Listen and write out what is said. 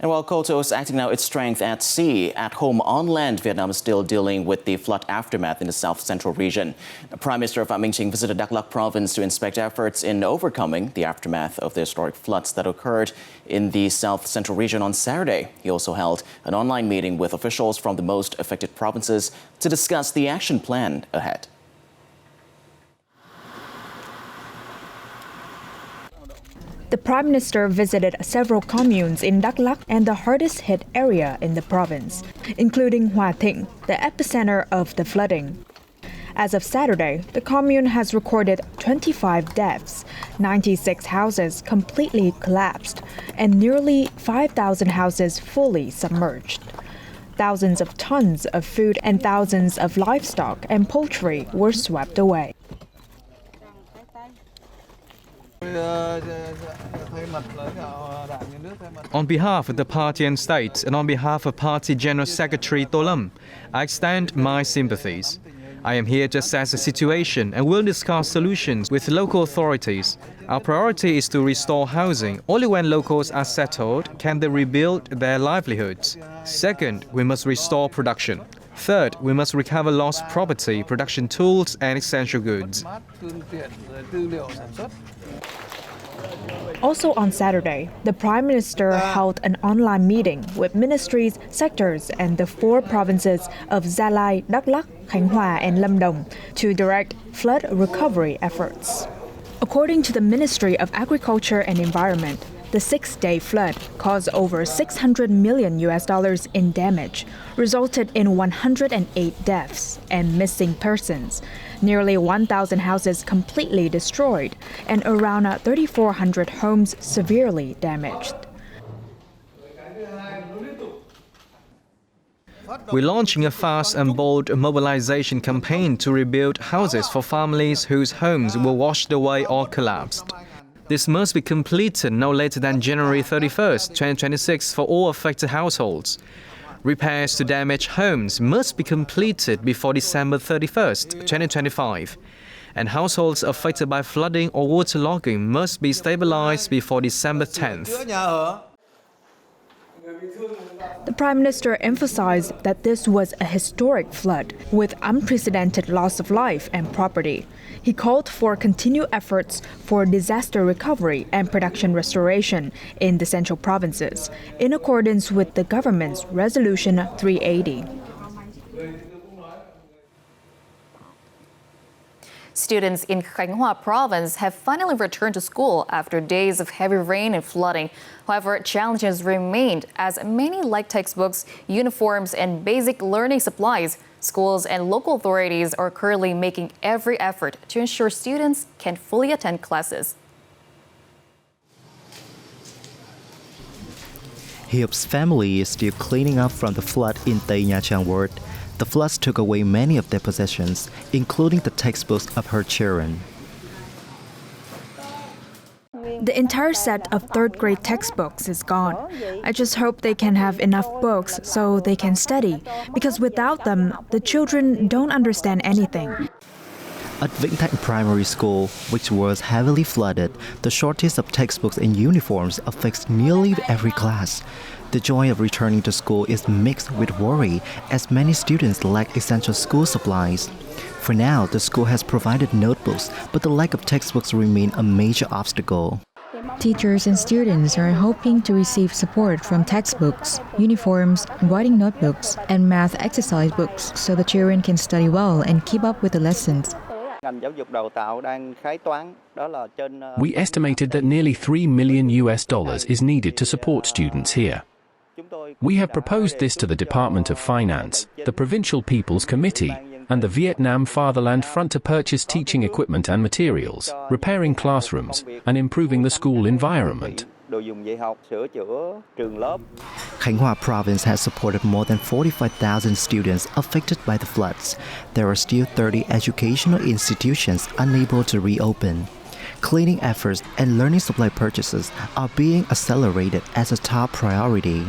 And while KOTO is acting now its strength at sea, at home on land, Vietnam is still dealing with the flood aftermath in the south-central region. Prime Minister Pham Minh Chinh visited Đắk Lắk province to inspect efforts in overcoming the aftermath of the historic floods that occurred in the south-central region on Saturday. He also held an online meeting with officials from the most affected provinces to discuss the action plan ahead. The Prime Minister visited several communes in Đắk Lắk and the hardest hit area in the province, including Hòa Thịnh, the epicenter of the flooding. As of Saturday, the commune has recorded 25 deaths, 96 houses completely collapsed, and nearly 5,000 houses fully submerged. Thousands of tons of food and thousands of livestock and poultry were swept away. On behalf of the party and state, and on behalf of Party General Secretary To Lâm, I extend my sympathies. I am here to assess the situation and will discuss solutions with local authorities. Our priority is to restore housing. Only when locals are settled can they rebuild their livelihoods. Second, we must restore production. Third, we must recover lost property, production tools and essential goods. Also on Saturday, the Prime Minister held an online meeting with ministries, sectors, and the 4 provinces of Gia Lai, Đắk Lắk, Khanh Hoa, and Lâm Đồng to direct flood recovery efforts. According to the Ministry of Agriculture and Environment, the 6-day flood caused over $600 million in damage, resulted in 108 deaths and missing persons, nearly 1,000 houses completely destroyed, and around 3,400 homes severely damaged. We're launching a fast and bold mobilization campaign to rebuild houses for families whose homes were washed away or collapsed. This must be completed no later than January 31st, 2026 for all affected households. Repairs to damaged homes must be completed before December 31st, 2025. And households affected by flooding or waterlogging must be stabilized before December 10th. The Prime Minister emphasized that this was a historic flood with unprecedented loss of life and property. He called for continued efforts for disaster recovery and production restoration in the central provinces, in accordance with the government's Resolution 380. Students in Khanh Hoa province have finally returned to school after days of heavy rain and flooding. However, challenges remained as many lack textbooks, uniforms, and basic learning supplies. Schools and local authorities are currently making every effort to ensure students can fully attend classes. Hiop's family is still cleaning up from the flood in Tây Nha Trang ward. The floods took away many of their possessions, including the textbooks of her children. The entire set of 3rd grade textbooks is gone. I just hope they can have enough books so they can study, because without them, the children don't understand anything. At Vĩnh Thạnh Primary School, which was heavily flooded, the shortage of textbooks and uniforms affects nearly every class. The joy of returning to school is mixed with worry as many students lack essential school supplies. For now, the school has provided notebooks, but the lack of textbooks remains a major obstacle. Teachers and students are hoping to receive support from textbooks, uniforms, writing notebooks, and math exercise books so the children can study well and keep up with the lessons. We estimated that nearly $3 million is needed to support students here. We have proposed this to the Department of Finance, the Provincial People's Committee, and the Vietnam Fatherland Front to purchase teaching equipment and materials, repairing classrooms, and improving the school environment. Khanh Hoa province has supported more than 45,000 students affected by the floods. There are still 30 educational institutions unable to reopen. Cleaning efforts and learning supply purchases are being accelerated as a top priority.